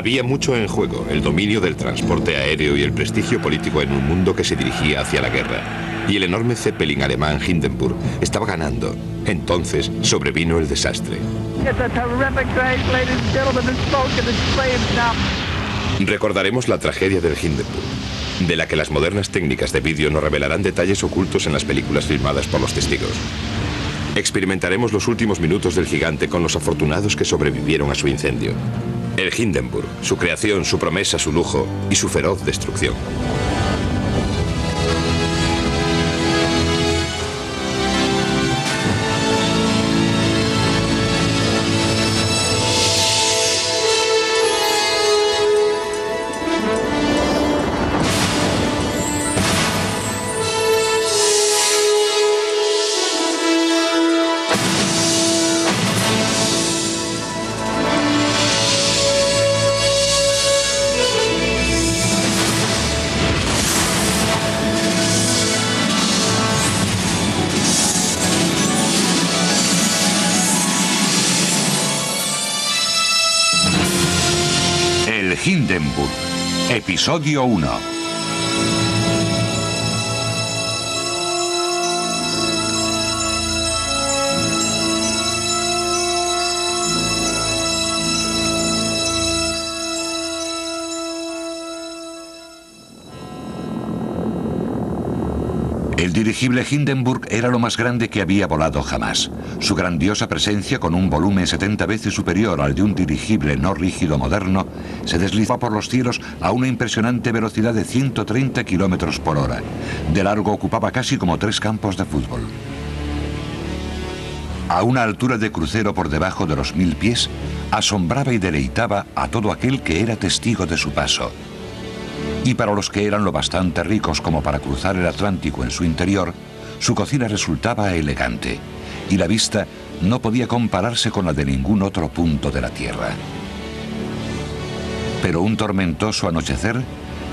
Había mucho en juego, el dominio del transporte aéreo y el prestigio político en un mundo que se dirigía hacia la guerra. Y el enorme Zeppelin alemán Hindenburg estaba ganando. Entonces sobrevino el desastre. Recordaremos la tragedia del Hindenburg, de la que las modernas técnicas de vídeo nos revelarán detalles ocultos en las películas filmadas por los testigos. Experimentaremos los últimos minutos del gigante con los afortunados que sobrevivieron a su incendio. El Hindenburg, su creación, su promesa, su lujo y su feroz destrucción. Hindenburg, episodio 1. El dirigible Hindenburg era lo más grande que había volado jamás. Su grandiosa presencia, con un volumen 70 veces superior al de un dirigible no rígido moderno, se deslizaba por los cielos a una impresionante velocidad de 130 kilómetros por hora. De largo ocupaba casi como 3 campos de fútbol. A una altura de crucero por debajo de los 1000 pies, asombraba y deleitaba a todo aquel que era testigo de su paso. Y para los que eran lo bastante ricos como para cruzar el Atlántico en su interior, su cocina resultaba elegante, y la vista no podía compararse con la de ningún otro punto de la Tierra. Pero un tormentoso anochecer,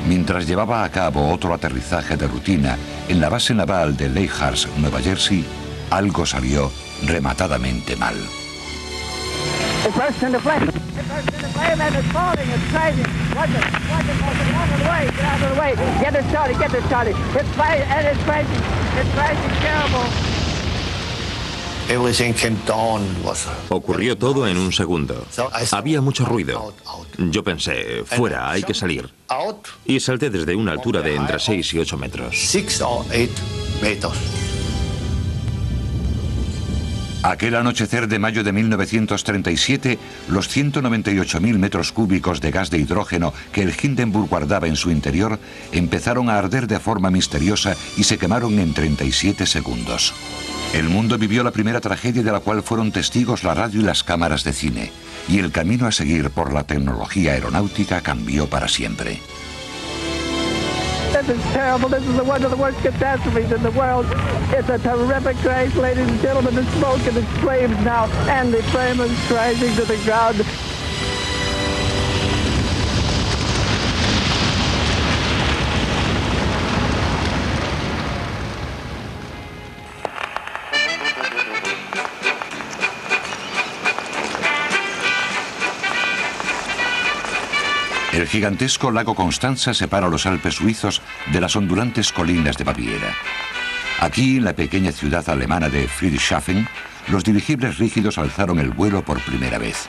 mientras llevaba a cabo otro aterrizaje de rutina en la base naval de Lakehurst, Nueva Jersey, algo salió rematadamente mal. Ocurrió todo en un segundo. Había mucho ruido. Yo pensé, fuera, hay que salir. Y salté desde una altura de entre 6 y 8 metros. Aquel anochecer de mayo de 1937, los 198.000 metros cúbicos de gas de hidrógeno que el Hindenburg guardaba en su interior empezaron a arder de forma misteriosa y se quemaron en 37 segundos. El mundo vivió la primera tragedia de la cual fueron testigos la radio y las cámaras de cine, y el camino a seguir por la tecnología aeronáutica cambió para siempre. This is terrible. This is one of the worst catastrophes in the world. It's a terrific crash, ladies and gentlemen. The smoke and the flames now, and the flame is crashing to the ground. El gigantesco lago Constanza separa los Alpes suizos de las ondulantes colinas de Baviera. Aquí, en la pequeña ciudad alemana de Friedrichshafen, los dirigibles rígidos alzaron el vuelo por primera vez.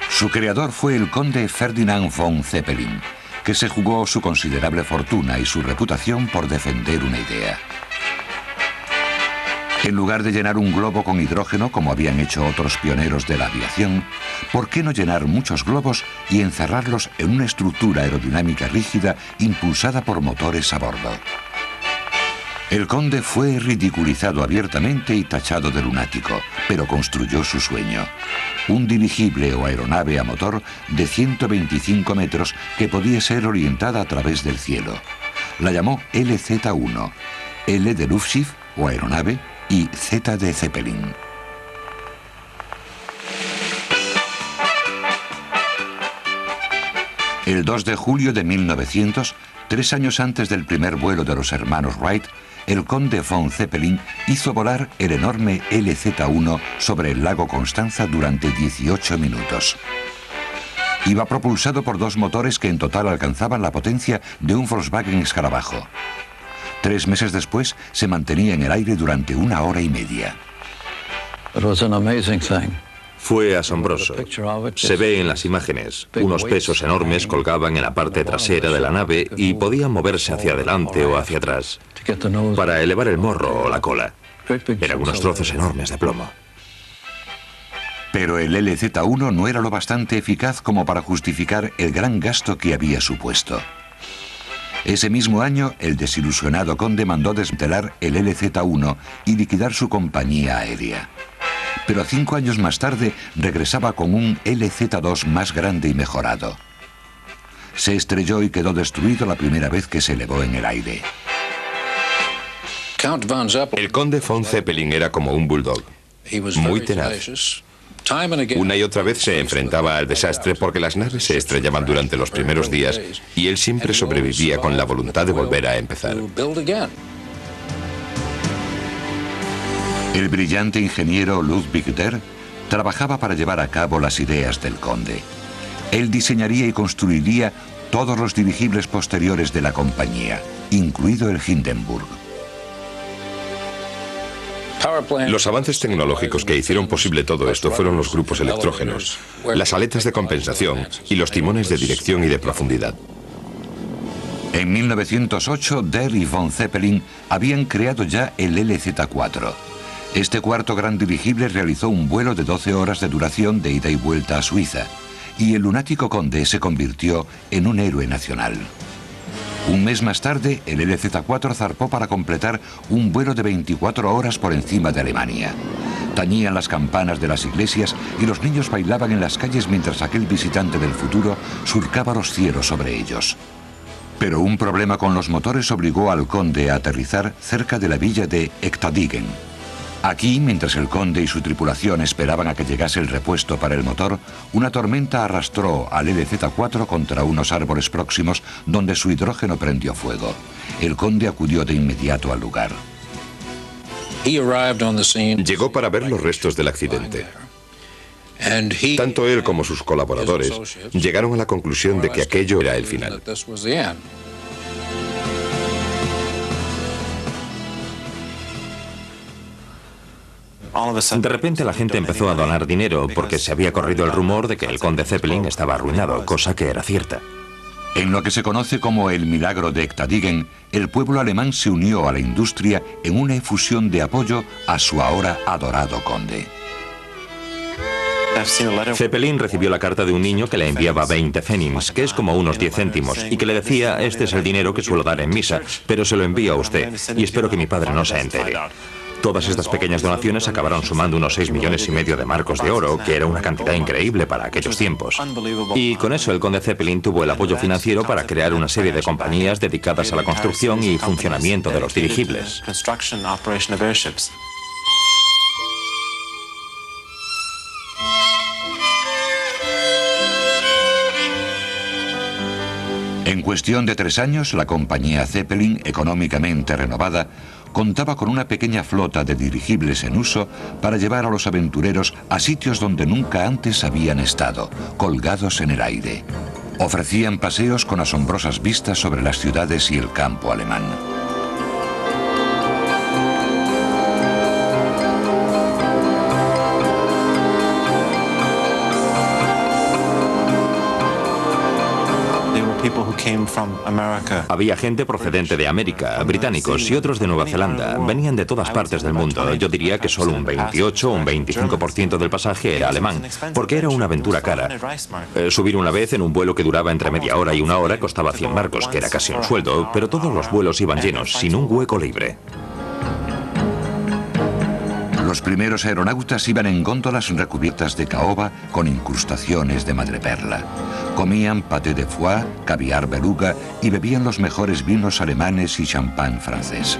Su creador fue el conde Ferdinand von Zeppelin, que se jugó su considerable fortuna y su reputación por defender una idea. En lugar de llenar un globo con hidrógeno, como habían hecho otros pioneros de la aviación, ¿por qué no llenar muchos globos y encerrarlos en una estructura aerodinámica rígida impulsada por motores a bordo? El conde fue ridiculizado abiertamente y tachado de lunático, pero construyó su sueño. Un dirigible o aeronave a motor de 125 metros que podía ser orientada a través del cielo. La llamó LZ-1, L de Luftschiff o aeronave, y Z de Zeppelin. El 2 de julio de 1900, 3 años antes del primer vuelo de los hermanos Wright, el conde von Zeppelin hizo volar el enorme LZ-1 sobre el lago Constanza durante 18 minutos. Iba propulsado por 2 motores que en total alcanzaban la potencia de un Volkswagen Escarabajo. 3 meses después se mantenía en el aire durante 1 hora y media. Fue asombroso. Se ve en las imágenes. Unos pesos enormes colgaban en la parte trasera de la nave y podían moverse hacia adelante o hacia atrás para elevar el morro o la cola. Eran unos trozos enormes de plomo. Pero el LZ-1 no era lo bastante eficaz como para justificar el gran gasto que había supuesto. Ese mismo año, el desilusionado conde mandó desmantelar el LZ-1 y liquidar su compañía aérea. Pero 5 años más tarde regresaba con un LZ-2 más grande y mejorado. Se estrelló y quedó destruido la primera vez que se elevó en el aire. El conde von Zeppelin era como un bulldog, muy tenaz. Una y otra vez se enfrentaba al desastre porque las naves se estrellaban durante los primeros días y él siempre sobrevivía con la voluntad de volver a empezar. El brillante ingeniero Ludwig Der trabajaba para llevar a cabo las ideas del conde. Él diseñaría y construiría todos los dirigibles posteriores de la compañía, incluido el Hindenburg. Los avances tecnológicos que hicieron posible todo esto fueron los grupos electrógenos, las aletas de compensación y los timones de dirección y de profundidad. En 1908, Der y von Zeppelin habían creado ya el LZ-4. Este cuarto gran dirigible realizó un vuelo de 12 horas de duración de ida y vuelta a Suiza, y el lunático conde se convirtió en un héroe nacional. Un mes más tarde, el LZ-4 zarpó para completar un vuelo de 24 horas por encima de Alemania. Tañían las campanas de las iglesias y los niños bailaban en las calles mientras aquel visitante del futuro surcaba los cielos sobre ellos. Pero un problema con los motores obligó al conde a aterrizar cerca de la villa de Echterdingen. Aquí, mientras el conde y su tripulación esperaban a que llegase el repuesto para el motor, una tormenta arrastró al LZ-4 contra unos árboles próximos donde su hidrógeno prendió fuego. El conde acudió de inmediato al lugar. Llegó para ver los restos del accidente. Tanto él como sus colaboradores llegaron a la conclusión de que aquello era el final. De repente la gente empezó a donar dinero porque se había corrido el rumor de que el conde Zeppelin estaba arruinado, cosa que era cierta. En lo que se conoce como el milagro de Echterdingen, el pueblo alemán se unió a la industria en una efusión de apoyo a su ahora adorado conde. Zeppelin recibió la carta de un niño que le enviaba 20 pfennigs, que es como unos 10 céntimos, y que le decía: este es el dinero que suelo dar en misa, pero se lo envío a usted, y espero que mi padre no se entere. Todas estas pequeñas donaciones acabaron sumando unos 6,5 millones de marcos de oro, que era una cantidad increíble para aquellos tiempos. Y con eso el conde Zeppelin tuvo el apoyo financiero para crear una serie de compañías dedicadas a la construcción y funcionamiento de los dirigibles. En cuestión de 3 años, la compañía Zeppelin, económicamente renovada, contaba con una pequeña flota de dirigibles en uso para llevar a los aventureros a sitios donde nunca antes habían estado, colgados en el aire. Ofrecían paseos con asombrosas vistas sobre las ciudades y el campo alemán. Había gente procedente de América, británicos y otros de Nueva Zelanda. Venían de todas partes del mundo. Yo diría que solo un 28 o un 25% del pasaje era alemán, porque era una aventura cara. Subir una vez en un vuelo que duraba entre media hora y 1 hora costaba 100 marcos, que era casi un sueldo, pero todos los vuelos iban llenos, sin un hueco libre. Los primeros aeronautas iban en góndolas recubiertas de caoba con incrustaciones de madreperla. Comían paté de foie, caviar beluga y bebían los mejores vinos alemanes y champán francés.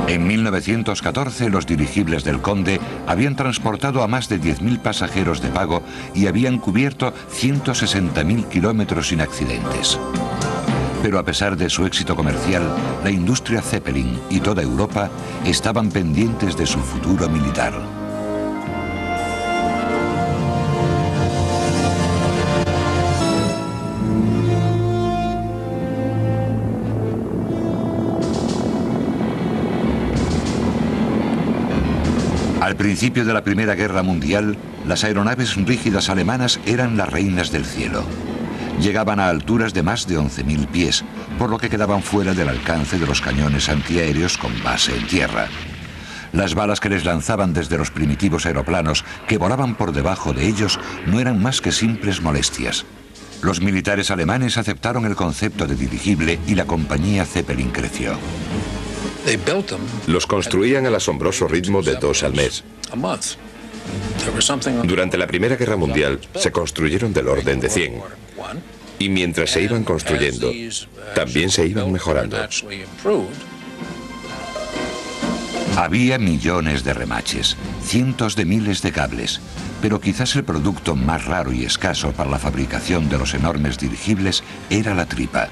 En 1914 los dirigibles del conde habían transportado a más de 10.000 pasajeros de pago y habían cubierto 160.000 kilómetros sin accidentes. Pero a pesar de su éxito comercial, la industria Zeppelin y toda Europa estaban pendientes de su futuro militar. Al principio de la Primera Guerra Mundial, las aeronaves rígidas alemanas eran las reinas del cielo. Llegaban a alturas de más de 11.000 pies, por lo que quedaban fuera del alcance de los cañones antiaéreos con base en tierra. Las balas que les lanzaban desde los primitivos aeroplanos que volaban por debajo de ellos no eran más que simples molestias. Los militares alemanes aceptaron el concepto de dirigible y la compañía Zeppelin creció. Los construían al asombroso ritmo de 2 al mes. Durante la Primera Guerra Mundial se construyeron del orden de 100. Y mientras se iban construyendo, también se iban mejorando. Había millones de remaches, cientos de miles de cables, pero quizás el producto más raro y escaso para la fabricación de los enormes dirigibles era la tripa,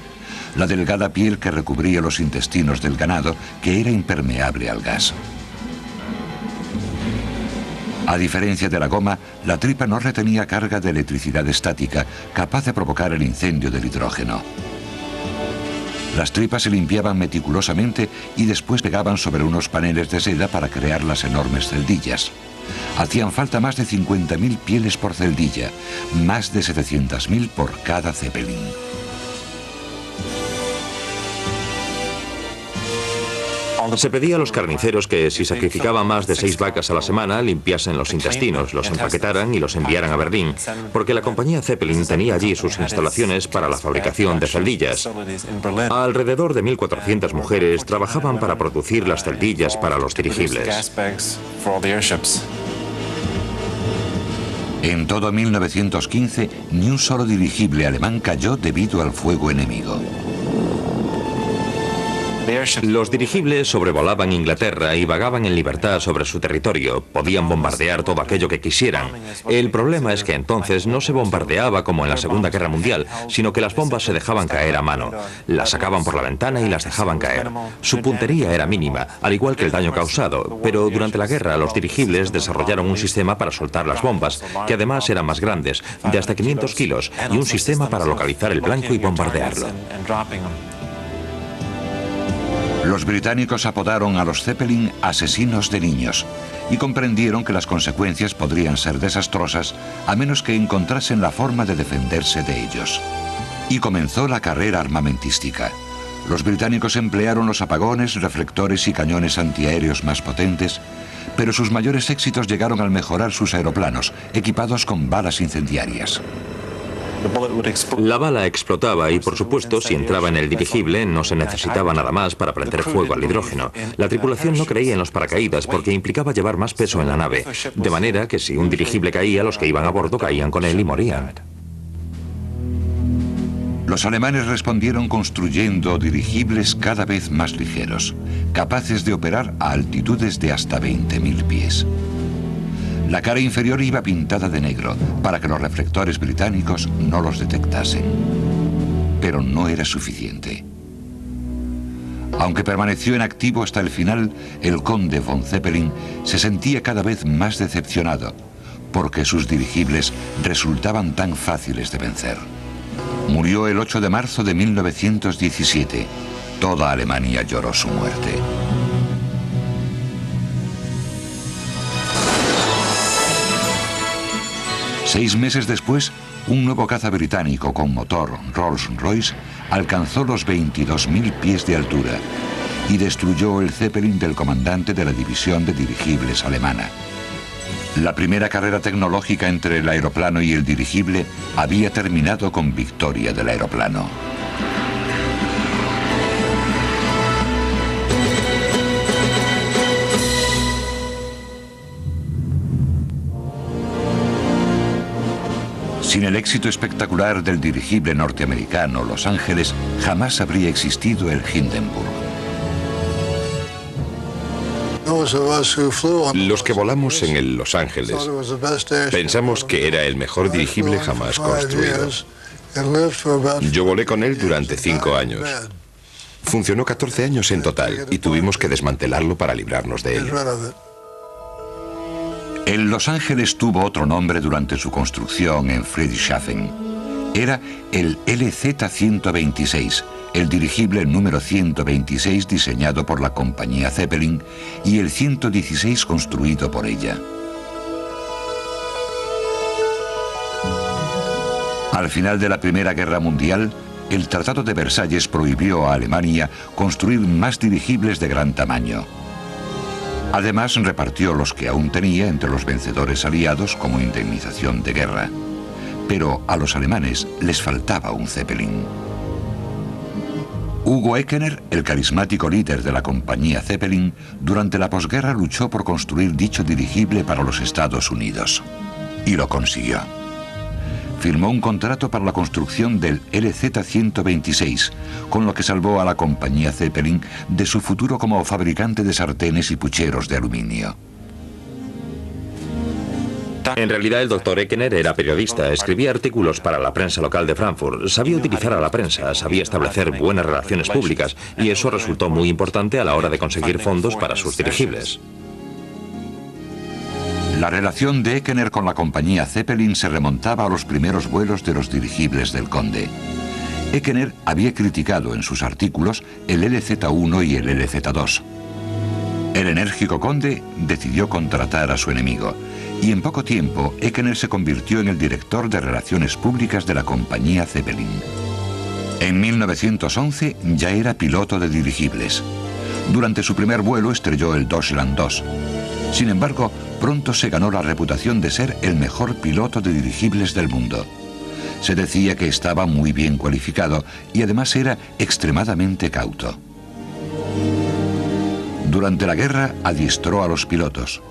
la delgada piel que recubría los intestinos del ganado, que era impermeable al gas. A diferencia de la goma, la tripa no retenía carga de electricidad estática capaz de provocar el incendio del hidrógeno. Las tripas se limpiaban meticulosamente y después pegaban sobre unos paneles de seda para crear las enormes celdillas. Hacían falta más de 50.000 pieles por celdilla, más de 700.000 por cada Zeppelin. Se pedía a los carniceros que si sacrificaban más de 6 vacas a la semana, limpiasen los intestinos, los empaquetaran y los enviaran a Berlín, porque la compañía Zeppelin tenía allí sus instalaciones para la fabricación de celdillas. Alrededor de 1.400 mujeres trabajaban para producir las celdillas para los dirigibles. En todo 1915, ni un solo dirigible alemán cayó debido al fuego enemigo. Los dirigibles sobrevolaban Inglaterra y vagaban en libertad sobre su territorio. Podían bombardear todo aquello que quisieran. El problema es que entonces no se bombardeaba como en la Segunda Guerra Mundial, sino que las bombas se dejaban caer a mano. Las sacaban por la ventana y las dejaban caer. Su puntería era mínima, al igual que el daño causado, pero durante la guerra los dirigibles desarrollaron un sistema para soltar las bombas, que además eran más grandes, de hasta 500 kilos, y un sistema para localizar el blanco y bombardearlo. Los británicos apodaron a los Zeppelin asesinos de niños y comprendieron que las consecuencias podrían ser desastrosas a menos que encontrasen la forma de defenderse de ellos. Y comenzó la carrera armamentística. Los británicos emplearon los apagones, reflectores y cañones antiaéreos más potentes, pero sus mayores éxitos llegaron al mejorar sus aeroplanos, equipados con balas incendiarias. La bala explotaba y, por supuesto, si entraba en el dirigible no se necesitaba nada más para prender fuego al hidrógeno. La tripulación no creía en los paracaídas porque implicaba llevar más peso en la nave, de manera que si un dirigible caía, los que iban a bordo caían con él y morían. Los alemanes respondieron construyendo dirigibles cada vez más ligeros, capaces de operar a altitudes de hasta 20.000 pies. La cara inferior iba pintada de negro para que los reflectores británicos no los detectasen. Pero no era suficiente. Aunque permaneció en activo hasta el final, el conde von Zeppelin se sentía cada vez más decepcionado porque sus dirigibles resultaban tan fáciles de vencer. Murió el 8 de marzo de 1917. Toda Alemania lloró su muerte. Seis meses después, un nuevo caza británico con motor Rolls-Royce alcanzó los 22.000 pies de altura y destruyó el Zeppelin del comandante de la división de dirigibles alemana. La primera carrera tecnológica entre el aeroplano y el dirigible había terminado con victoria del aeroplano. Sin el éxito espectacular del dirigible norteamericano Los Ángeles, jamás habría existido el Hindenburg. Los que volamos en el Los Ángeles pensamos que era el mejor dirigible jamás construido. Yo volé con él durante 5 años. Funcionó 14 años en total y tuvimos que desmantelarlo para librarnos de él. El Los Ángeles tuvo otro nombre durante su construcción en Friedrichshafen. Era el LZ-126, el dirigible número 126 diseñado por la compañía Zeppelin y el 116 construido por ella. Al final de la Primera Guerra Mundial, el Tratado de Versalles prohibió a Alemania construir más dirigibles de gran tamaño. Además, repartió los que aún tenía entre los vencedores aliados como indemnización de guerra. Pero a los alemanes les faltaba un Zeppelin. Hugo Eckener, el carismático líder de la compañía Zeppelin, durante la posguerra luchó por construir dicho dirigible para los Estados Unidos. Y lo consiguió. Firmó un contrato para la construcción del LZ-126, con lo que salvó a la compañía Zeppelin de su futuro como fabricante de sartenes y pucheros de aluminio. En realidad el doctor Eckener era periodista, escribía artículos para la prensa local de Frankfurt, sabía utilizar a la prensa, sabía establecer buenas relaciones públicas y eso resultó muy importante a la hora de conseguir fondos para sus dirigibles. La relación de Eckener con la compañía Zeppelin se remontaba a los primeros vuelos de los dirigibles del Conde. Eckener había criticado en sus artículos el LZ-1 y el LZ-2. El enérgico Conde decidió contratar a su enemigo y en poco tiempo Eckener se convirtió en el director de relaciones públicas de la compañía Zeppelin. En 1911 ya era piloto de dirigibles. Durante su primer vuelo estrelló el Deutschland II. Sin embargo, pronto se ganó la reputación de ser el mejor piloto de dirigibles del mundo. Se decía que estaba muy bien cualificado y además era extremadamente cauto. Durante la guerra adiestró a los pilotos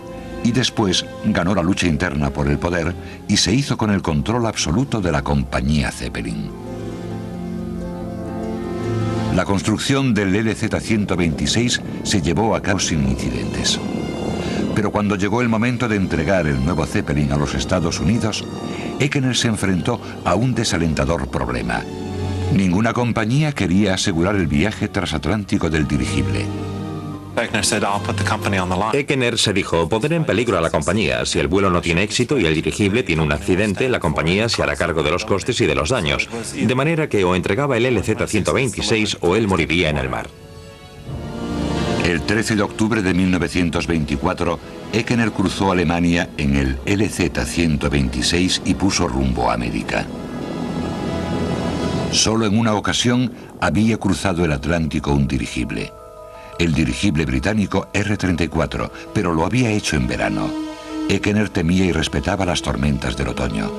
y después ganó la lucha interna por el poder y se hizo con el control absoluto de la compañía Zeppelin. La construcción del LZ-126 se llevó a cabo sin incidentes. Pero cuando llegó el momento de entregar el nuevo Zeppelin a los Estados Unidos, Eckener se enfrentó a un desalentador problema. Ninguna compañía quería asegurar el viaje transatlántico del dirigible. Eckener se dijo, poner en peligro a la compañía. Si el vuelo no tiene éxito y el dirigible tiene un accidente, la compañía se hará cargo de los costes y de los daños. De manera que o entregaba el LZ-126 o él moriría en el mar. El 13 de octubre de 1924, Eckener cruzó Alemania en el LZ-126 y puso rumbo a América. Solo en una ocasión había cruzado el Atlántico un dirigible. El dirigible británico R-34, pero lo había hecho en verano. Eckener temía y respetaba las tormentas del otoño.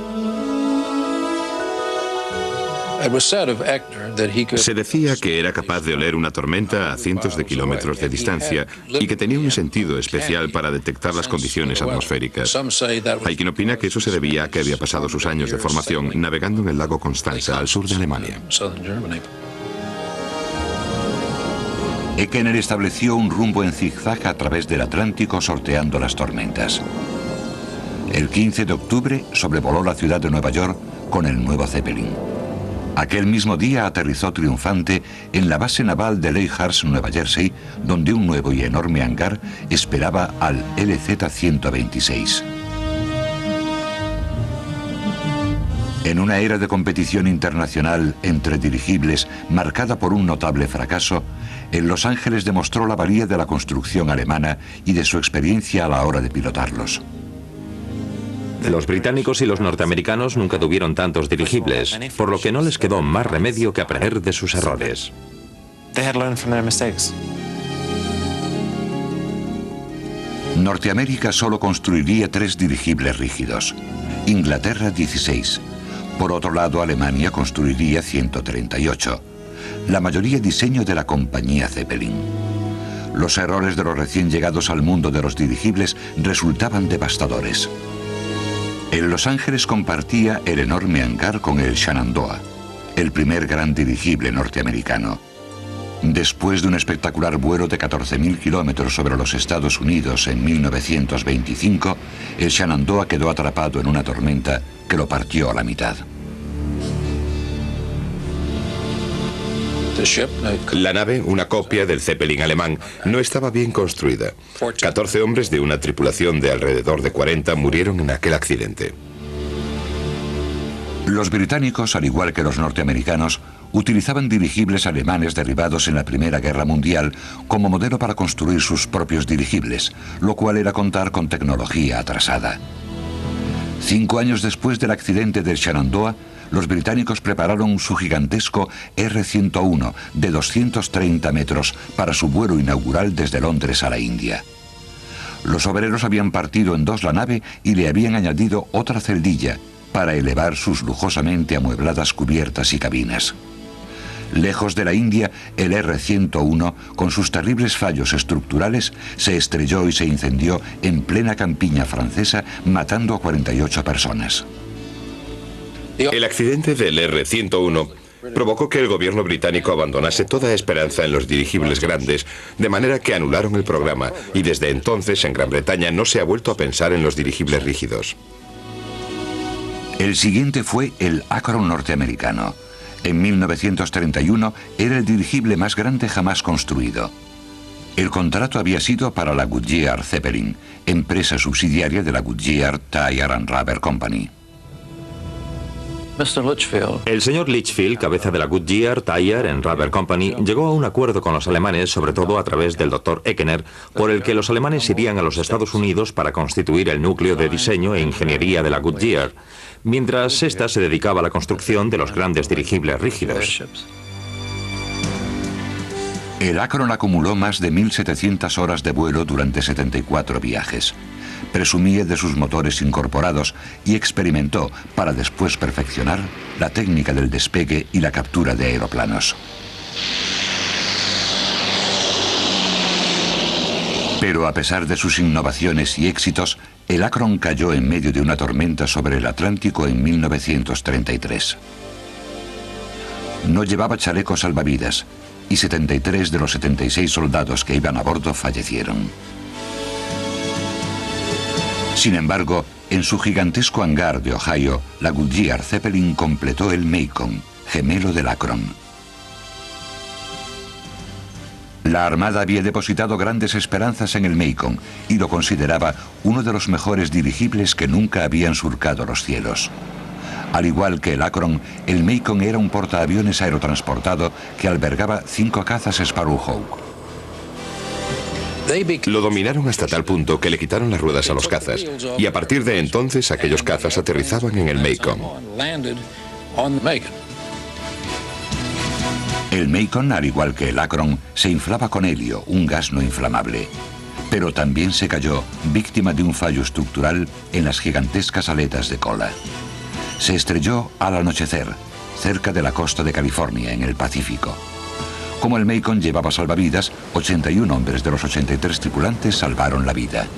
Se decía que era capaz de oler una tormenta a cientos de kilómetros de distancia y que tenía un sentido especial para detectar las condiciones atmosféricas. Hay quien opina que eso se debía a que había pasado sus años de formación navegando en el lago Constanza, al sur de Alemania. Eckener estableció un rumbo en zigzag a través del Atlántico sorteando las tormentas. El 15 de octubre sobrevoló la ciudad de Nueva York con el nuevo Zeppelin. Aquel mismo día aterrizó triunfante en la base naval de Lakehurst, Nueva Jersey, donde un nuevo y enorme hangar esperaba al LZ-126. En una era de competición internacional entre dirigibles marcada por un notable fracaso, en Los Ángeles demostró la valía de la construcción alemana y de su experiencia a la hora de pilotarlos. Los británicos y los norteamericanos nunca tuvieron tantos dirigibles, por lo que no les quedó más remedio que aprender de sus errores. Norteamérica solo construiría 3 dirigibles rígidos, Inglaterra 16. Por otro lado, Alemania construiría 138, la mayoría diseño de la compañía Zeppelin. Los errores de los recién llegados al mundo de los dirigibles resultaban devastadores. En Los Ángeles compartía el enorme hangar con el Shenandoah, el primer gran dirigible norteamericano. Después de un espectacular vuelo de 14.000 kilómetros sobre los Estados Unidos en 1925, el Shenandoah quedó atrapado en una tormenta que lo partió a la mitad. La nave, una copia del Zeppelin alemán, no estaba bien construida. 14 hombres de una tripulación de alrededor de 40 murieron en aquel accidente. Los británicos, al igual que los norteamericanos, utilizaban dirigibles alemanes derribados en la Primera Guerra Mundial como modelo para construir sus propios dirigibles, lo cual era contar con tecnología atrasada. 5 años después del accidente del Shenandoah, los británicos prepararon su gigantesco R-101 de 230 metros para su vuelo inaugural desde Londres a la India. Los obreros habían partido en dos la nave y le habían añadido otra celdilla para elevar sus lujosamente amuebladas cubiertas y cabinas. Lejos de la India, el R-101, con sus terribles fallos estructurales, se estrelló y se incendió en plena campiña francesa, matando a 48 personas. El accidente del R-101 provocó que el gobierno británico abandonase toda esperanza en los dirigibles grandes, de manera que anularon el programa, y desde entonces en Gran Bretaña no se ha vuelto a pensar en los dirigibles rígidos. El siguiente fue el Akron norteamericano. En 1931 era el dirigible más grande jamás construido. El contrato había sido para la Goodyear Zeppelin, empresa subsidiaria de la Goodyear Tire and Rubber Company. El señor Litchfield, cabeza de la Goodyear Tire and Rubber Company, llegó a un acuerdo con los alemanes, sobre todo a través del Dr. Eckener, por el que los alemanes irían a los Estados Unidos para constituir el núcleo de diseño e ingeniería de la Goodyear, mientras ésta se dedicaba a la construcción de los grandes dirigibles rígidos. El Akron acumuló más de 1.700 horas de vuelo durante 74 viajes. Presumía de sus motores incorporados y experimentó, para después perfeccionar, la técnica del despegue y la captura de aeroplanos. Pero a pesar de sus innovaciones y éxitos, el Akron cayó en medio de una tormenta sobre el Atlántico en 1933. No llevaba chalecos salvavidas y 73 de los 76 soldados que iban a bordo fallecieron. Sin embargo, en su gigantesco hangar de Ohio, la Goodyear Zeppelin completó el Macon, gemelo del Akron. La Armada había depositado grandes esperanzas en el Macon y lo consideraba uno de los mejores dirigibles que nunca habían surcado los cielos. Al igual que el Akron, el Macon era un portaaviones aerotransportado que albergaba 5 cazas Sparrowhawk. Lo dominaron hasta tal punto que le quitaron las ruedas a los cazas, y a partir de entonces aquellos cazas aterrizaban en el Macon. El Macon, al igual que el Akron, se inflaba con helio, un gas no inflamable. Pero también se cayó, víctima de un fallo estructural en las gigantescas aletas de cola. Se estrelló al anochecer, cerca de la costa de California, en el Pacífico. Como el Macon llevaba salvavidas, 81 hombres de los 83 tripulantes salvaron la vida.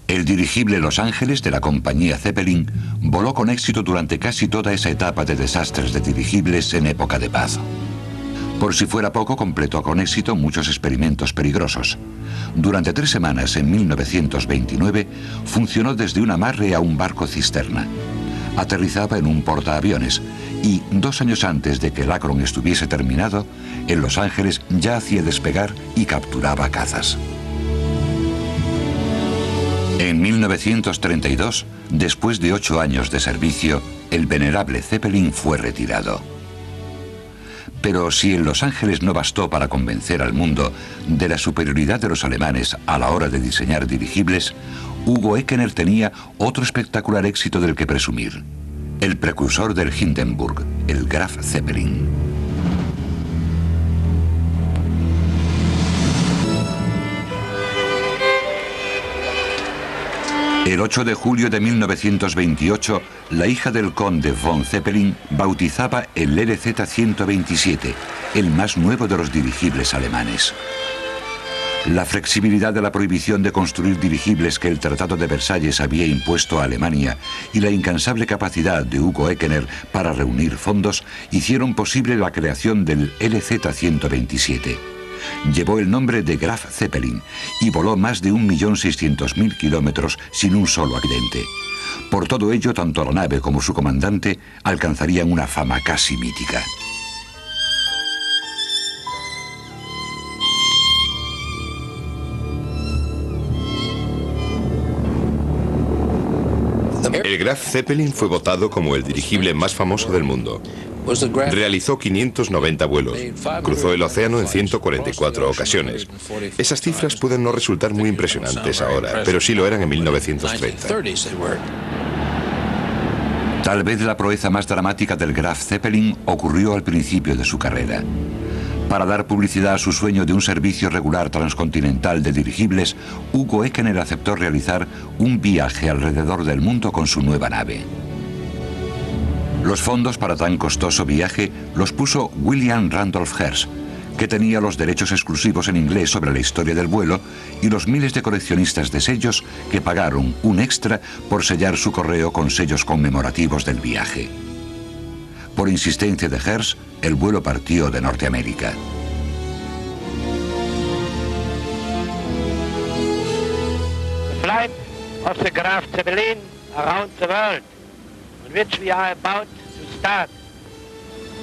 El dirigible Los Ángeles de la compañía Zeppelin voló con éxito durante casi toda esa etapa de desastres de dirigibles en época de paz. Por si fuera poco, completó con éxito muchos experimentos peligrosos. Durante 3 semanas, en 1929, funcionó desde un amarre a un barco cisterna. Aterrizaba en un portaaviones y 2 años antes de que el Akron estuviese terminado, en Los Ángeles ya hacía despegar y capturaba cazas. En 1932, después de 8 años de servicio, el venerable Zeppelin fue retirado. Pero si en Los Ángeles no bastó para convencer al mundo de la superioridad de los alemanes a la hora de diseñar dirigibles, Hugo Eckener tenía otro espectacular éxito del que presumir: el precursor del Hindenburg, el Graf Zeppelin. El 8 de julio de 1928, la hija del conde von Zeppelin bautizaba el LZ-127, el más nuevo de los dirigibles alemanes. La flexibilidad de la prohibición de construir dirigibles que el Tratado de Versalles había impuesto a Alemania y la incansable capacidad de Hugo Eckener para reunir fondos hicieron posible la creación del LZ-127. Llevó el nombre de Graf Zeppelin y voló más de 1.600.000 kilómetros sin un solo accidente. Por todo ello, tanto la nave como su comandante alcanzarían una fama casi mítica. El Graf Zeppelin fue votado como el dirigible más famoso del mundo. Realizó 590 vuelos. Cruzó el océano en 144 ocasiones. Esas cifras pueden no resultar muy impresionantes ahora, pero sí lo eran en 1930. Tal vez la proeza más dramática del Graf Zeppelin ocurrió al principio de su carrera. Para dar publicidad a su sueño de un servicio regular transcontinental de dirigibles, Hugo Ekener aceptó realizar un viaje alrededor del mundo con su nueva nave. Los fondos para tan costoso viaje los puso William Randolph Hearst, que tenía los derechos exclusivos en inglés sobre la historia del vuelo, y los miles de coleccionistas de sellos que pagaron un extra por sellar su correo con sellos conmemorativos del viaje. Por insistencia de Hearst, el vuelo partió de Norteamérica. The flight of the Graf Zeppelin around the world, on which we are about to start,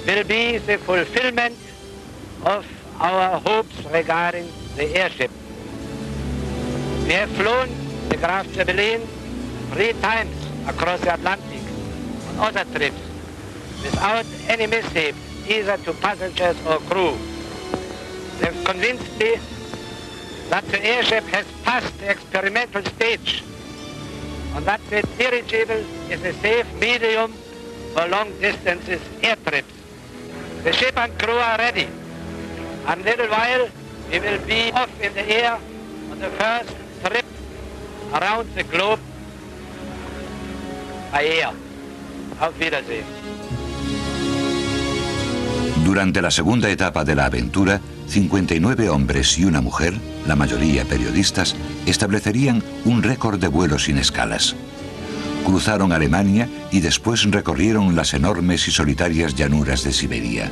will be the fulfillment of our hopes regarding the airship. We have flown the Graf Zeppelin 3 times across the Atlantic on other trips, without any mishap either to passengers or crew. They have convinced me that the airship has passed the experimental stage and that the dirigible is a safe medium for long distances air trips. The ship and crew are ready. In a little while we will be off in the air on the first trip around the globe by air. Auf Wiedersehen. Durante la segunda etapa de la aventura, 59 hombres y una mujer, la mayoría periodistas, establecerían un récord de vuelo sin escalas. Cruzaron Alemania y después recorrieron las enormes y solitarias llanuras de Siberia.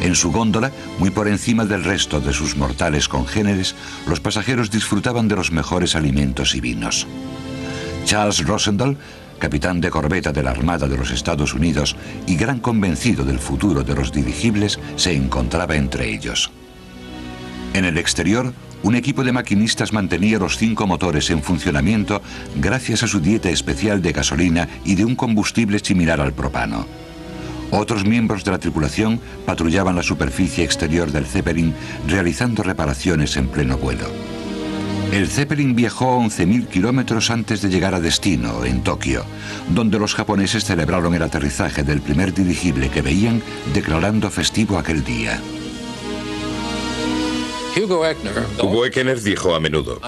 En su góndola, muy por encima del resto de sus mortales congéneres, los pasajeros disfrutaban de los mejores alimentos y vinos. Charles Rosendahl, capitán de corbeta de la Armada de los Estados Unidos y gran convencido del futuro de los dirigibles, se encontraba entre ellos. En el exterior, un equipo de maquinistas mantenía los 5 motores en funcionamiento gracias a su dieta especial de gasolina y de un combustible similar al propano. Otros miembros de la tripulación patrullaban la superficie exterior del Zeppelin realizando reparaciones en pleno vuelo. El Zeppelin viajó 11.000 kilómetros antes de llegar a destino, en Tokio, donde los japoneses celebraron el aterrizaje del primer dirigible que veían, declarando festivo aquel día. Hugo Ekener dijo a menudo: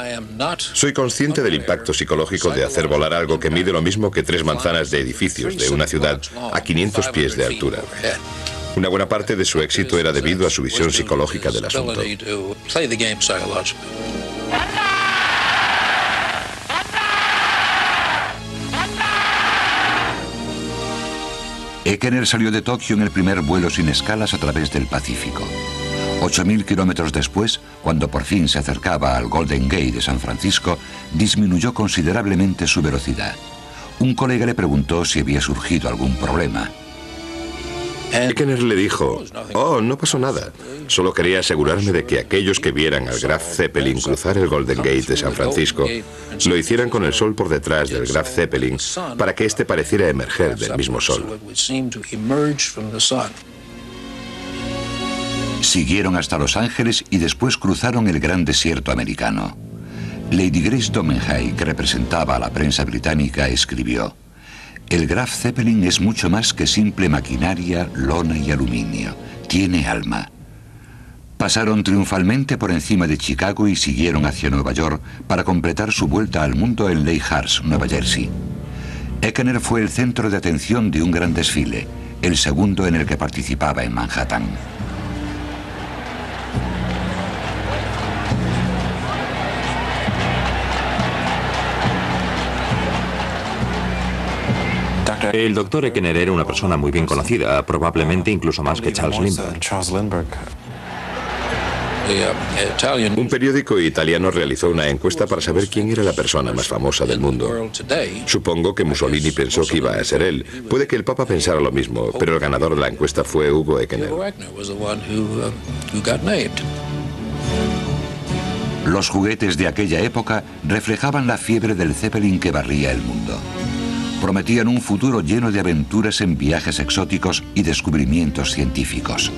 soy consciente del impacto psicológico de hacer volar algo que mide lo mismo que 3 manzanas de edificios de una ciudad a 500 pies de altura. Una buena parte de su éxito era debido a su visión psicológica del asunto. Ekener salió de Tokio en el primer vuelo sin escalas a través del Pacífico. 8.000 kilómetros después, cuando por fin se acercaba al Golden Gate de San Francisco, disminuyó considerablemente su velocidad. Un colega le preguntó si había surgido algún problema. Ekener le dijo: oh, no pasó nada. Solo quería asegurarme de que aquellos que vieran al Graf Zeppelin cruzar el Golden Gate de San Francisco lo hicieran con el sol por detrás del Graf Zeppelin para que éste pareciera emerger del mismo sol. Siguieron hasta Los Ángeles y después cruzaron el gran desierto americano. Lady Grace Domenhay, que representaba a la prensa británica, escribió: el Graf Zeppelin es mucho más que simple maquinaria, lona y aluminio. Tiene alma. Pasaron triunfalmente por encima de Chicago y siguieron hacia Nueva York para completar su vuelta al mundo en Lakehurst, Nueva Jersey. Ekener fue el centro de atención de un gran desfile, el segundo en el que participaba en Manhattan. El doctor Ekener era una persona muy bien conocida, probablemente incluso más que Charles Lindbergh. Un periódico italiano realizó una encuesta para saber quién era la persona más famosa del mundo. Supongo que Mussolini pensó que iba a ser él. Puede que el Papa pensara lo mismo, pero el ganador de la encuesta fue Hugo Ekener. Los juguetes de aquella época reflejaban la fiebre del Zeppelin que barría el mundo. Prometían un futuro lleno de aventuras en viajes exóticos y descubrimientos científicos.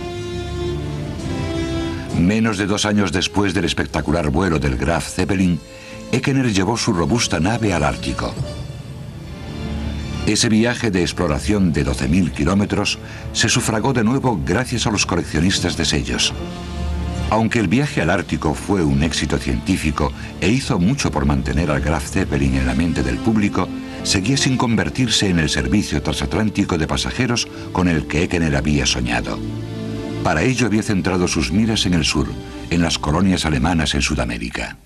Menos de 2 años después del espectacular vuelo del Graf Zeppelin, Ekener llevó su robusta nave al Ártico. Ese viaje de exploración de 12.000 kilómetros se sufragó de nuevo gracias a los coleccionistas de sellos. Aunque el viaje al Ártico fue un éxito científico e hizo mucho por mantener al Graf Zeppelin en la mente del público, seguía sin convertirse en el servicio transatlántico de pasajeros con el que Ekener había soñado. Para ello había centrado sus miras en el sur, en las colonias alemanas en Sudamérica.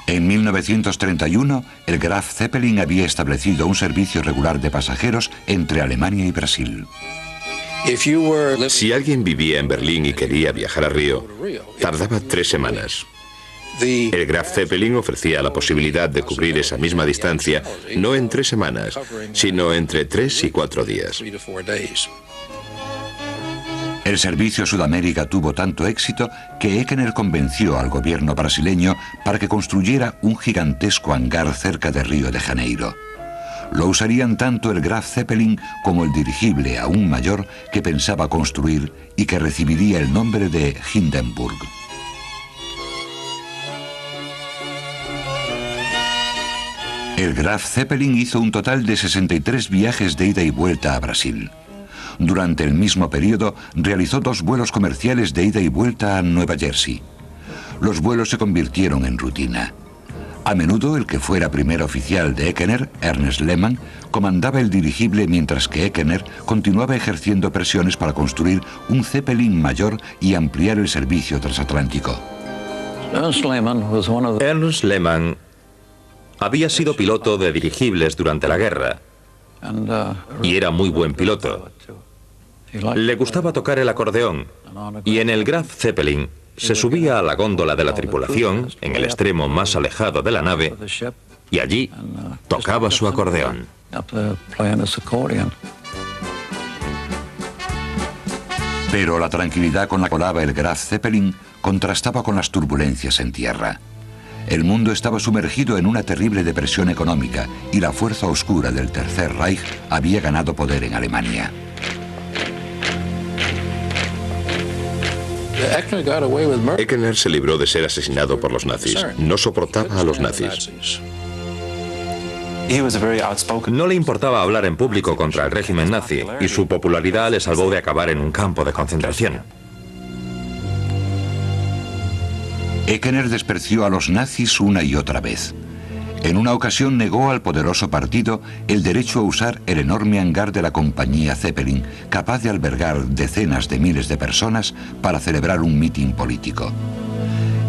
En 1931, el Graf Zeppelin había establecido un servicio regular de pasajeros entre Alemania y Brasil. Si alguien vivía en Berlín y quería viajar a Río, tardaba 3 semanas. El Graf Zeppelin ofrecía la posibilidad de cubrir esa misma distancia no en 3 semanas, sino entre 3 y 4 días. El servicio a Sudamérica tuvo tanto éxito que Ekener convenció al gobierno brasileño para que construyera un gigantesco hangar cerca de Río de Janeiro. Lo usarían tanto el Graf Zeppelin como el dirigible aún mayor que pensaba construir y que recibiría el nombre de Hindenburg. El Graf Zeppelin hizo un total de 63 viajes de ida y vuelta a Brasil. Durante el mismo periodo, realizó 2 vuelos comerciales de ida y vuelta a Nueva Jersey. Los vuelos se convirtieron en rutina. A menudo el que fuera primer oficial de Ekener, Ernst Lehmann, comandaba el dirigible mientras que Ekener continuaba ejerciendo presiones para construir un Zeppelin mayor y ampliar el servicio transatlántico. Ernst Lehmann había sido piloto de dirigibles durante la guerra y era muy buen piloto. Le gustaba tocar el acordeón y en el Graf Zeppelin se subía a la góndola de la tripulación, en el extremo más alejado de la nave, y allí tocaba su acordeón. Pero la tranquilidad con la que volaba el Graf Zeppelin contrastaba con las turbulencias en tierra. El mundo estaba sumergido en una terrible depresión económica y la fuerza oscura del Tercer Reich había ganado poder en Alemania. Ekener se libró de ser asesinado por los nazis. No soportaba a los nazis. No le importaba hablar en público contra el régimen nazi y su popularidad le salvó de acabar en un campo de concentración. Ekener despreció a los nazis una y otra vez. En una ocasión negó al poderoso partido el derecho a usar el enorme hangar de la compañía Zeppelin, capaz de albergar decenas de miles de personas para celebrar un mitin político.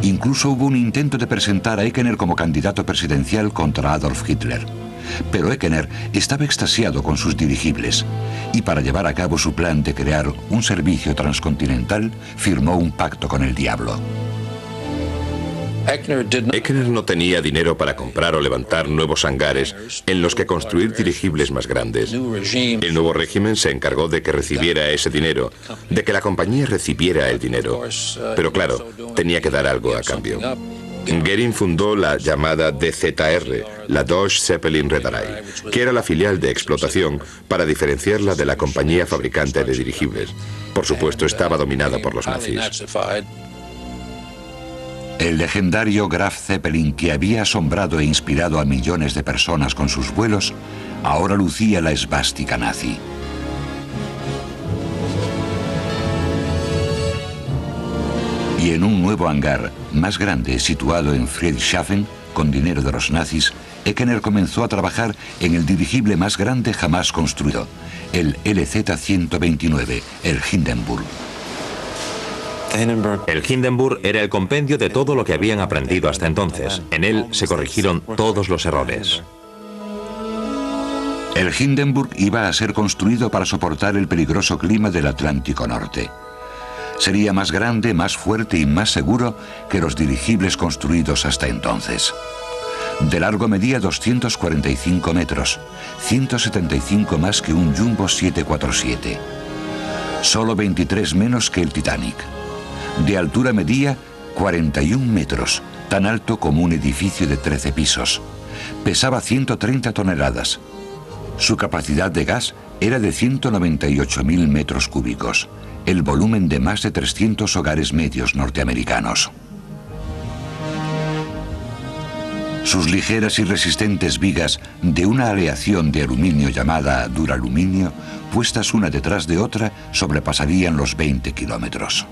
Incluso hubo un intento de presentar a Ekener como candidato presidencial contra Adolf Hitler. Pero Ekener estaba extasiado con sus dirigibles y para llevar a cabo su plan de crear un servicio transcontinental firmó un pacto con el diablo. Ekener no tenía dinero para comprar o levantar nuevos hangares en los que construir dirigibles más grandes. El nuevo régimen se encargó de que recibiera ese dinero, de que la compañía recibiera el dinero. Pero claro, tenía que dar algo a cambio. Goering fundó la llamada DZR, la Deutsche Zeppelin Reederei, que era la filial de explotación para diferenciarla de la compañía fabricante de dirigibles. Por supuesto, estaba dominada por los nazis. El legendario Graf Zeppelin, que había asombrado e inspirado a millones de personas con sus vuelos, ahora lucía la esvástica nazi. Y en un nuevo hangar, más grande, situado en Friedrichshafen, con dinero de los nazis, Ekener comenzó a trabajar en el dirigible más grande jamás construido, el LZ-129, el Hindenburg. El Hindenburg era el compendio de todo lo que habían aprendido hasta entonces. En él se corrigieron todos los errores. El Hindenburg iba a ser construido para soportar el peligroso clima del Atlántico Norte. Sería más grande, más fuerte y más seguro que los dirigibles construidos hasta entonces. De largo medía 245 metros, 175 más que un Jumbo 747. Solo 23 menos que el Titanic. De altura medía 41 metros, tan alto como un edificio de 13 pisos. Pesaba 130 toneladas. Su capacidad de gas era de 198.000 metros cúbicos, el volumen de más de 300 hogares medios norteamericanos. Sus ligeras y resistentes vigas de una aleación de aluminio llamada duraluminio, puestas una detrás de otra, sobrepasarían los 20 kilómetros.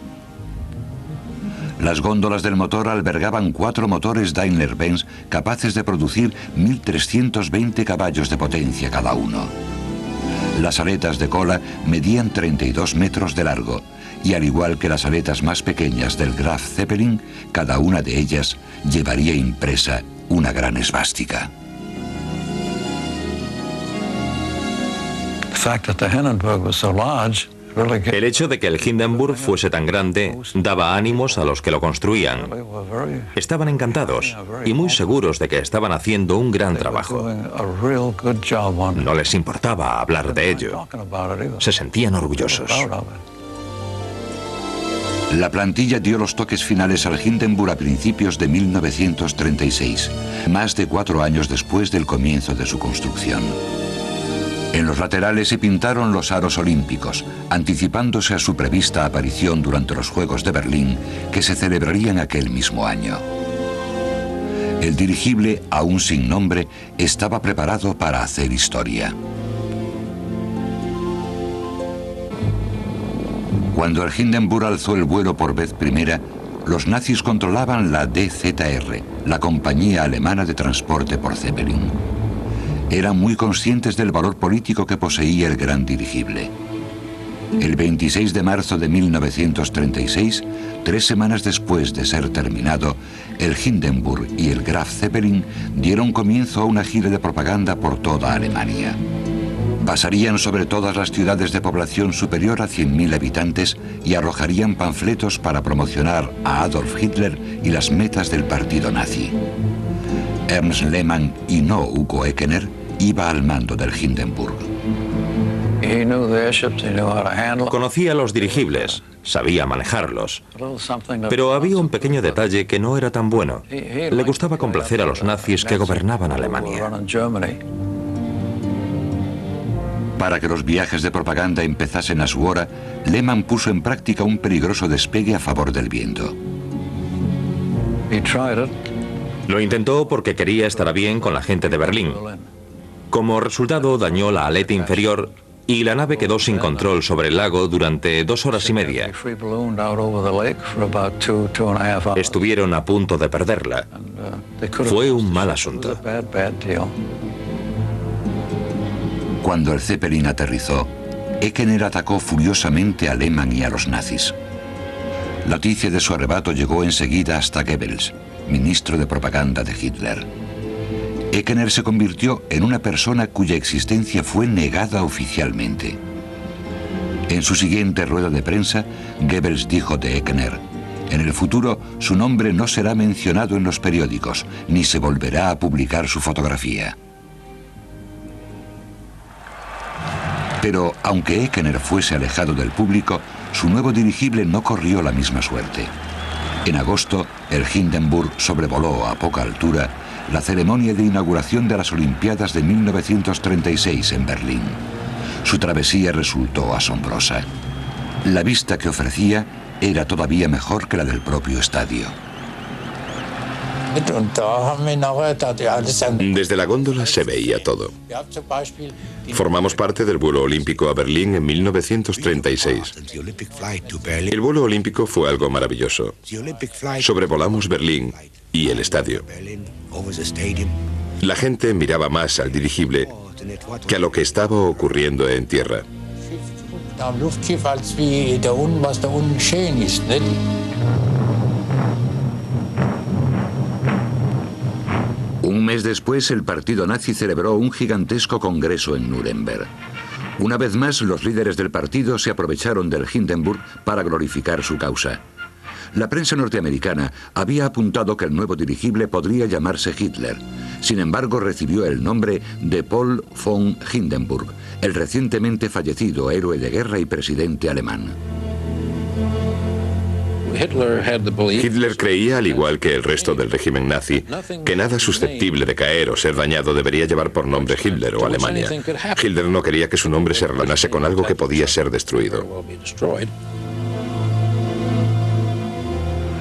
Las góndolas del motor albergaban 4 motores Daimler-Benz capaces de producir 1.320 caballos de potencia cada uno. Las aletas de cola medían 32 metros de largo y, al igual que las aletas más pequeñas del Graf Zeppelin, cada una de ellas llevaría impresa una gran esvástica. El hecho de que el Hindenburg fuese tan grande daba ánimos a los que lo construían. Estaban encantados y muy seguros de que estaban haciendo un gran trabajo. No les importaba hablar de ello. Se sentían orgullosos. La plantilla dio los toques finales al Hindenburg a principios de 1936, más de 4 años después del comienzo de su construcción. En los laterales se pintaron los aros olímpicos, anticipándose a su prevista aparición durante los Juegos de Berlín, que se celebrarían aquel mismo año. El dirigible, aún sin nombre, estaba preparado para hacer historia. Cuando el Hindenburg alzó el vuelo por vez primera, los nazis controlaban la DZR, la compañía alemana de transporte por Zeppelin. Eran muy conscientes del valor político que poseía el gran dirigible. El 26 de marzo de 1936, 3 semanas después de ser terminado, el Hindenburg y el Graf Zeppelin dieron comienzo a una gira de propaganda por toda Alemania. Pasarían sobre todas las ciudades de población superior a 100.000 habitantes y arrojarían panfletos para promocionar a Adolf Hitler y las metas del partido nazi. Ernst Lehmann, y no Hugo Eckener, iba al mando del Hindenburg. Conocía los dirigibles, sabía manejarlos, pero había un pequeño detalle que no era tan bueno. Le gustaba complacer a los nazis que gobernaban Alemania. Para que los viajes de propaganda empezasen a su hora, Lehmann puso en práctica un peligroso despegue a favor del viento. Lo intentó porque quería estar bien con la gente de Berlín. Como resultado, dañó la aleta inferior y la nave quedó sin control sobre el lago durante 2 horas y media. Estuvieron a punto de perderla. Fue un mal asunto. Cuando el Zeppelin aterrizó, Eckener atacó furiosamente a Lehmann y a los nazis. La noticia de su arrebato llegó enseguida hasta Goebbels, ministro de propaganda de Hitler. Eckener se convirtió en una persona cuya existencia fue negada oficialmente. En su siguiente rueda de prensa, Goebbels dijo de Eckener: en el futuro su nombre no será mencionado en los periódicos, ni se volverá a publicar su fotografía. Pero aunque Eckener fuese alejado del público, su nuevo dirigible no corrió la misma suerte. En agosto, el Hindenburg sobrevoló a poca altura la ceremonia de inauguración de las Olimpiadas de 1936 en Berlín. Su travesía resultó asombrosa. La vista que ofrecía era todavía mejor que la del propio estadio. Desde la góndola se veía todo. Formamos parte del vuelo olímpico a Berlín en 1936. El vuelo olímpico fue algo maravilloso. Sobrevolamos Berlín y el estadio. La gente miraba más al dirigible que a lo que estaba ocurriendo en tierra. Un mes después, el partido nazi celebró un gigantesco congreso en Nuremberg. Una vez más, los líderes del partido se aprovecharon del Hindenburg para glorificar su causa. La prensa norteamericana había apuntado que el nuevo dirigible podría llamarse Hitler. Sin embargo, recibió el nombre de Paul von Hindenburg, el recientemente fallecido héroe de guerra y presidente alemán. Hitler creía, al igual que el resto del régimen nazi, que nada susceptible de caer o ser dañado debería llevar por nombre Hitler o Alemania. Hitler no quería que su nombre se relacionase con algo que podía ser destruido.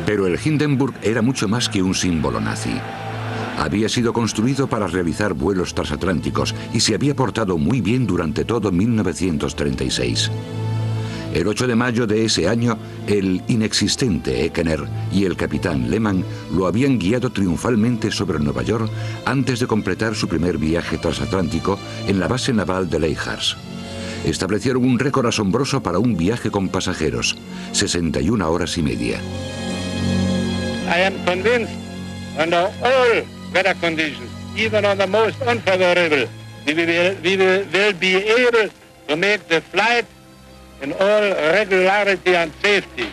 Pero el Hindenburg era mucho más que un símbolo nazi. Había sido construido para realizar vuelos transatlánticos y se había portado muy bien durante todo 1936. El 8 de mayo de ese año, el inexistente Eckener y el capitán Lehmann lo habían guiado triunfalmente sobre Nueva York antes de completar su primer viaje transatlántico en la base naval de Leyhars. Establecieron un récord asombroso para un viaje con pasajeros, 61 horas y media. I am convinced under all weather conditions, even on the most unfavorable, we will be able to make the flight in all regularity and safety.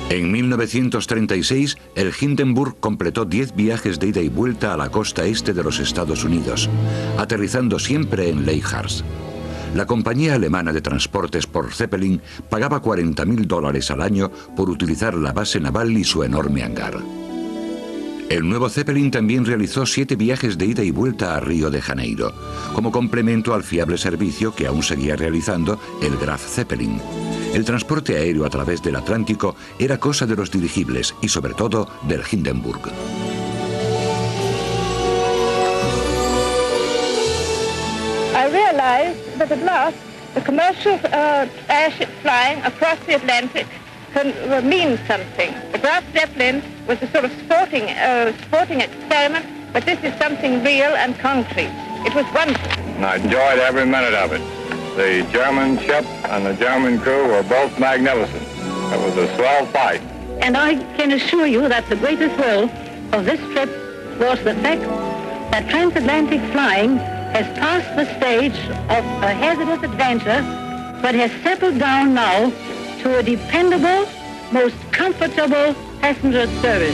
En 1936, el Hindenburg completó 10 viajes de ida y vuelta a la costa este de los Estados Unidos, aterrizando siempre en Leyhars. La compañía alemana de transportes por Zeppelin pagaba $40.000 al año por utilizar la base naval y su enorme hangar. El nuevo Zeppelin también realizó 7 viajes de ida y vuelta a Río de Janeiro, como complemento al fiable servicio que aún seguía realizando el Graf Zeppelin. El transporte aéreo a través del Atlántico era cosa de los dirigibles y sobre todo del Hindenburg. I realized that at last the commercial airship flying across the Atlantic can mean something. The Graf Zeppelin was a sort of sporting experiment, but this is something real and concrete. It was wonderful. I enjoyed every minute of it. The German ship and the German crew were both magnificent. It was a swell fight. And I can assure you that the greatest thrill of this trip was the fact that transatlantic flying has passed the stage of a hazardous adventure, but has settled down now to a dependable, most comfortable passenger service.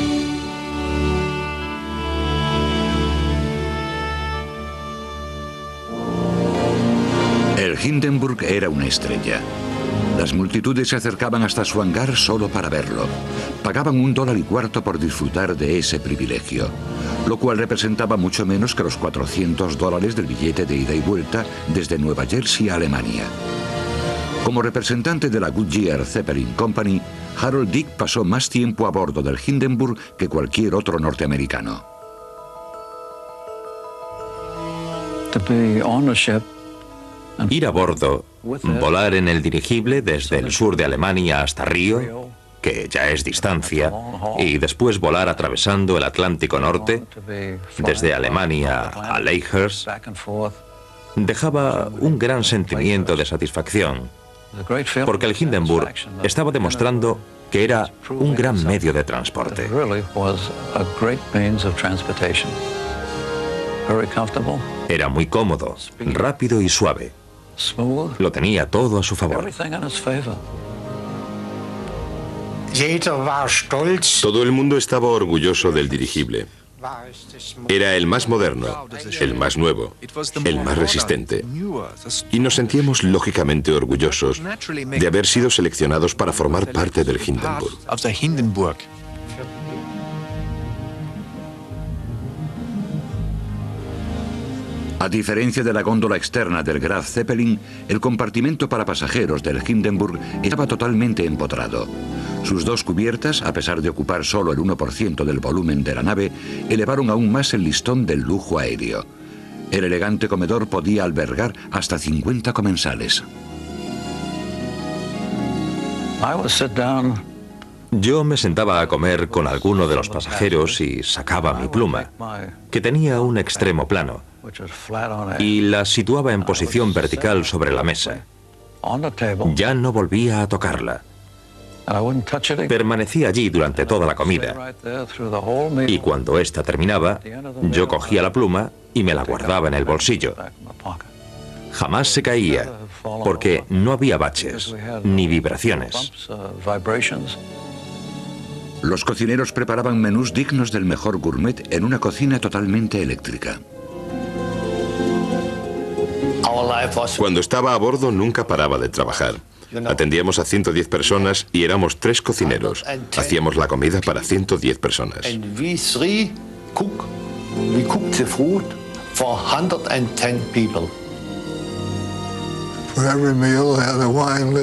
El Hindenburg era una estrella. Las multitudes se acercaban hasta su hangar solo para verlo. Pagaban $1.25 por disfrutar de ese privilegio, lo cual representaba mucho menos que los $400 del billete de ida y vuelta desde Nueva Jersey a Alemania. Como representante de la Goodyear Zeppelin Company, Harold Dick pasó más tiempo a bordo del Hindenburg que cualquier otro norteamericano. Ir a bordo, volar en el dirigible desde el sur de Alemania hasta Río, que ya es distancia, y después volar atravesando el Atlántico Norte, desde Alemania a Leyhars, dejaba un gran sentimiento de satisfacción, porque el Hindenburg estaba demostrando que era un gran medio de transporte. Era muy cómodo, rápido y suave. Lo tenía todo a su favor. Todo el mundo estaba orgulloso del dirigible. Era el más moderno, el más nuevo, el más resistente. Y nos sentíamos lógicamente orgullosos de haber sido seleccionados para formar parte del Hindenburg. A diferencia de la góndola externa del Graf Zeppelin, el compartimento para pasajeros del Hindenburg estaba totalmente empotrado. Sus dos cubiertas, a pesar de ocupar solo el 1% del volumen de la nave, elevaron aún más el listón del lujo aéreo. El elegante comedor podía albergar hasta 50 comensales. Yo me sentaba a comer con alguno de los pasajeros y sacaba mi pluma, que tenía un extremo plano, y la situaba en posición vertical sobre la mesa. Ya no volvía a tocarla. Permanecía allí durante toda la comida, y cuando ésta terminaba, yo cogía la pluma y me la guardaba en el bolsillo. Jamás se caía, porque no había baches ni vibraciones. Los cocineros preparaban menús dignos del mejor gourmet en una cocina totalmente eléctrica. Cuando estaba a bordo nunca paraba de trabajar. Atendíamos a 110 personas y éramos 3 cocineros. Hacíamos la comida para 110 personas.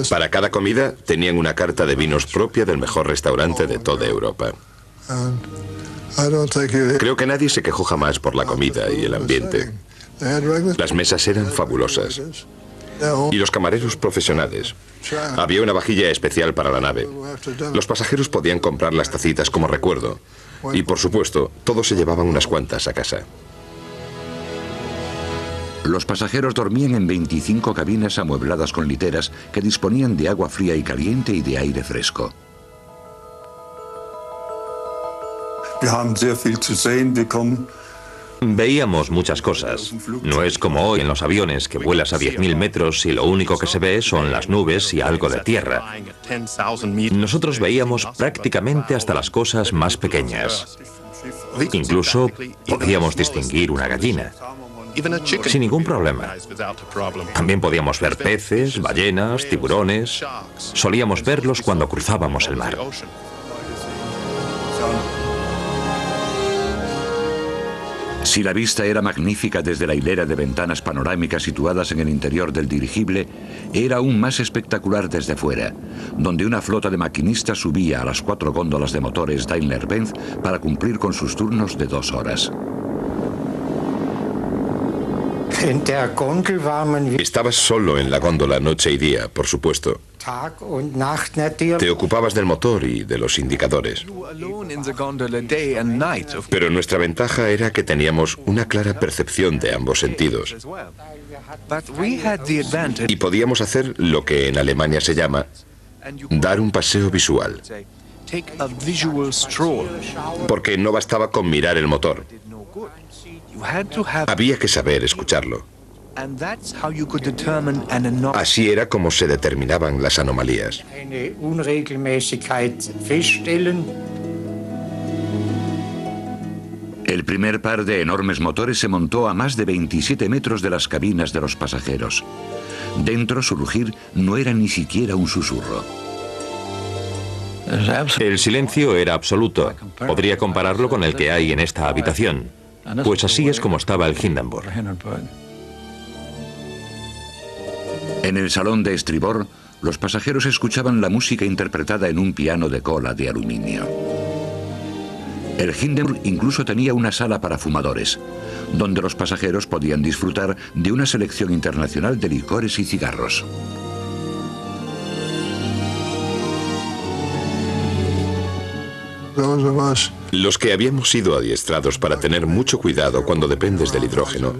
Para cada comida tenían una carta de vinos propia del mejor restaurante de toda Europa. Creo que nadie se quejó jamás por la comida y el ambiente. Las mesas eran fabulosas. Y los camareros profesionales. Había una vajilla especial para la nave. Los pasajeros podían comprar las tacitas como recuerdo. Y por supuesto, todos se llevaban unas cuantas a casa. Los pasajeros dormían en 25 cabinas amuebladas con literas que disponían de agua fría y caliente y de aire fresco. Veíamos muchas cosas. No es como hoy en los aviones que vuelas a 10.000 metros y lo único que se ve son las nubes y algo de tierra. Nosotros veíamos prácticamente hasta las cosas más pequeñas. Incluso podíamos distinguir una gallina. Sin ningún problema. También podíamos ver peces, ballenas, tiburones. Solíamos verlos cuando cruzábamos el mar. Si la vista era magnífica desde la hilera de ventanas panorámicas situadas en el interior del dirigible, era aún más espectacular desde fuera, donde una flota de maquinistas subía a las 4 góndolas de motores Daimler-Benz para cumplir con sus turnos de 2 horas. Estabas solo en la góndola noche y día, por supuesto. Te ocupabas del motor y de los indicadores. Pero nuestra ventaja era que teníamos una clara percepción de ambos sentidos. Y podíamos hacer lo que en Alemania se llama dar un paseo visual. Porque no bastaba con mirar el motor. Había que saber escucharlo. Así era como se determinaban las anomalías. El primer par de enormes motores se montó a más de 27 metros de las cabinas de los pasajeros. Dentro, su rugir no era ni siquiera un susurro. El silencio era absoluto. Podría compararlo con el que hay en esta habitación. Pues así es como estaba el Hindenburg. En el salón de estribor, los pasajeros escuchaban la música interpretada en un piano de cola de aluminio. El Hindenburg incluso tenía una sala para fumadores, donde los pasajeros podían disfrutar de una selección internacional de licores y cigarros. Los que habíamos sido adiestrados para tener mucho cuidado cuando dependes del hidrógeno,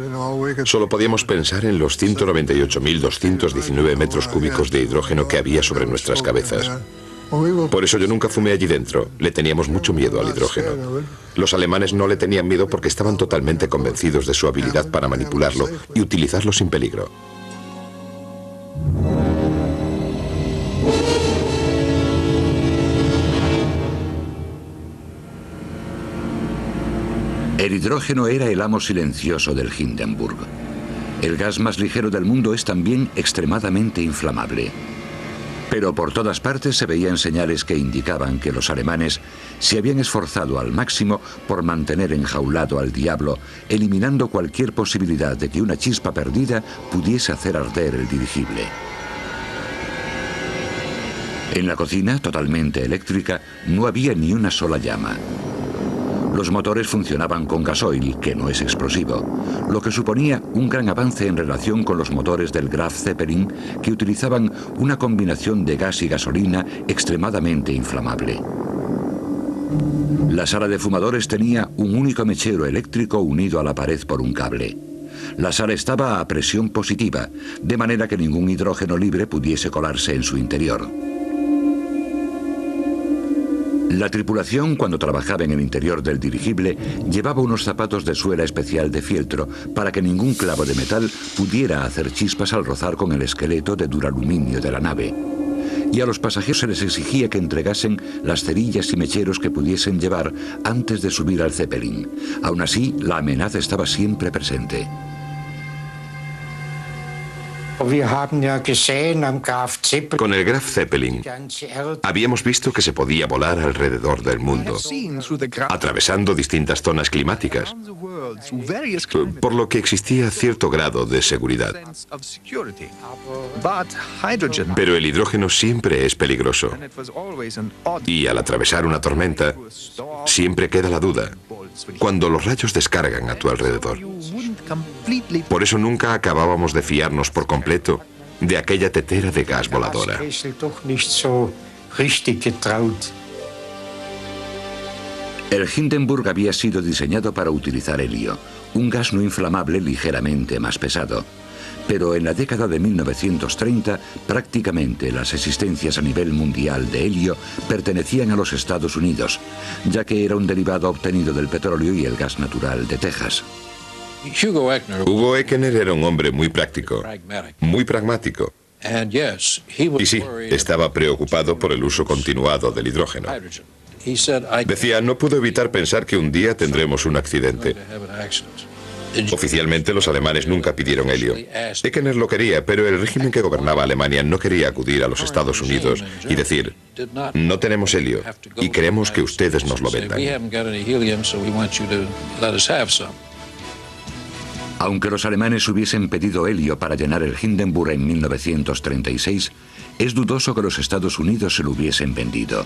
solo podíamos pensar en los 198.219 metros cúbicos de hidrógeno que había sobre nuestras cabezas. Por eso yo nunca fumé allí dentro. Le teníamos mucho miedo al hidrógeno. Los alemanes no le tenían miedo porque estaban totalmente convencidos de su habilidad para manipularlo y utilizarlo sin peligro. El hidrógeno era el amo silencioso del Hindenburg. El gas más ligero del mundo es también extremadamente inflamable. Pero por todas partes se veían señales que indicaban que los alemanes se habían esforzado al máximo por mantener enjaulado al diablo, eliminando cualquier posibilidad de que una chispa perdida pudiese hacer arder el dirigible. En la cocina, totalmente eléctrica, no había ni una sola llama. Los motores funcionaban con gasoil, que no es explosivo, lo que suponía un gran avance en relación con los motores del Graf Zeppelin, que utilizaban una combinación de gas y gasolina extremadamente inflamable. La sala de fumadores tenía un único mechero eléctrico unido a la pared por un cable. La sala estaba a presión positiva, de manera que ningún hidrógeno libre pudiese colarse en su interior. La tripulación, cuando trabajaba en el interior del dirigible, llevaba unos zapatos de suela especial de fieltro para que ningún clavo de metal pudiera hacer chispas al rozar con el esqueleto de duraluminio de la nave. Y a los pasajeros se les exigía que entregasen las cerillas y mecheros que pudiesen llevar antes de subir al Zeppelin. Aún así, la amenaza estaba siempre presente. Con el Graf Zeppelin habíamos visto que se podía volar alrededor del mundo, atravesando distintas zonas climáticas, por lo que existía cierto grado de seguridad. Pero el hidrógeno siempre es peligroso, y al atravesar una tormenta, siempre queda la duda, cuando los rayos descargan a tu alrededor. Por eso nunca acabábamos de fiarnos por completo de aquella tetera de gas voladora. El Hindenburg había sido diseñado para utilizar helio, un gas no inflamable ligeramente más pesado. Pero en la década de 1930, prácticamente las existencias a nivel mundial de helio pertenecían a los Estados Unidos, ya que era un derivado obtenido del petróleo y el gas natural de Texas. Hugo Eckener era un hombre muy práctico, muy pragmático. Y sí, estaba preocupado por el uso continuado del hidrógeno. Decía, no puedo evitar pensar que un día tendremos un accidente. Oficialmente los alemanes nunca pidieron helio. Eckener lo quería, pero el régimen que gobernaba Alemania no quería acudir a los Estados Unidos y decir, no tenemos helio y queremos que ustedes nos lo vendan. Aunque los alemanes hubiesen pedido helio para llenar el Hindenburg en 1936, es dudoso que los Estados Unidos se lo hubiesen vendido.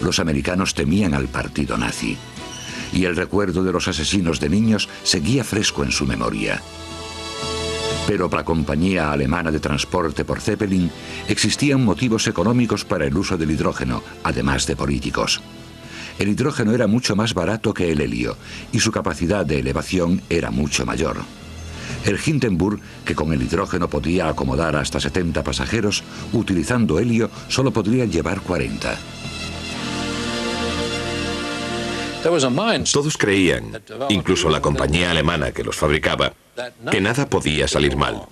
Los americanos temían al partido nazi. Y el recuerdo de los asesinos de niños seguía fresco en su memoria. Pero para la compañía alemana de transporte por Zeppelin existían motivos económicos para el uso del hidrógeno, además de políticos. El hidrógeno era mucho más barato que el helio y su capacidad de elevación era mucho mayor. El Hindenburg, que con el hidrógeno podía acomodar hasta 70 pasajeros, utilizando helio solo podría llevar 40. Todos creían, incluso la compañía alemana que los fabricaba, que nada podía salir mal.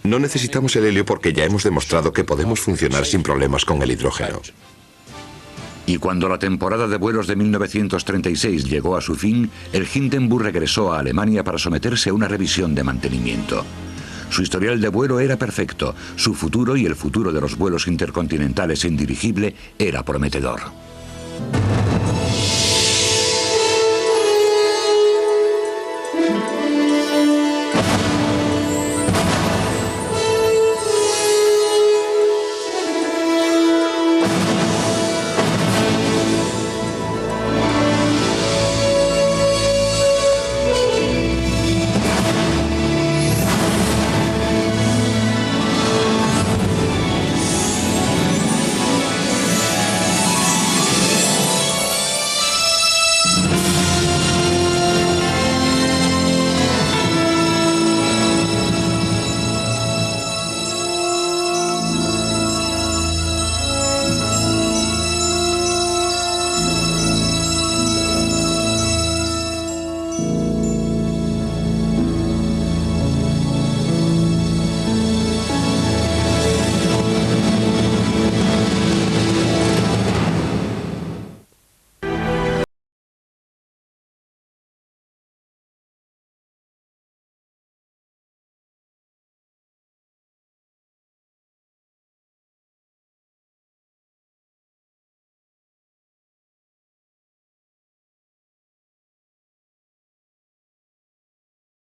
No necesitamos el helio porque ya hemos demostrado que podemos funcionar sin problemas con el hidrógeno. Y cuando la temporada de vuelos de 1936 llegó a su fin, el Hindenburg regresó a Alemania para someterse a una revisión de mantenimiento. Su historial de vuelo era perfecto, su futuro y el futuro de los vuelos intercontinentales en dirigible era prometedor.